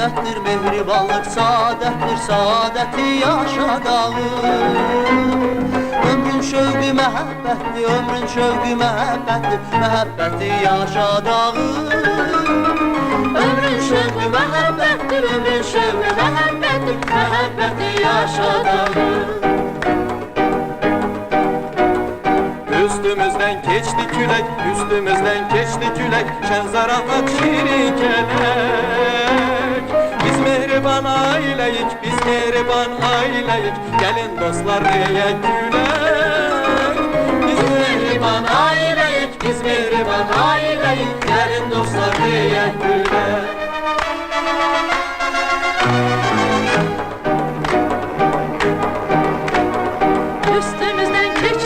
məhəbbətdir, mehribanlıq saadətdir, saadəti yaşadağım. Ömrün şövqü məhəbbətdir, ömrün şövqü məhəbbətdir, məhəbbəti yaşadağım. Ömrün şövqü məhəbbətdir, ömrün şövqü məhəbbətdir, məhəbbəti yaşadağım. Üstümüzden keçti külək, üstümüzden keçti külək, şən zarafat şirin kelek. Biz mehriban ailəyik, biz mehriban ailəyik, gəlin dostlar reyək gülək. Biz mehriban ailəyik, biz mehriban ailəyik, gəlin dostlar reyək gülək. Üstümüzden keçti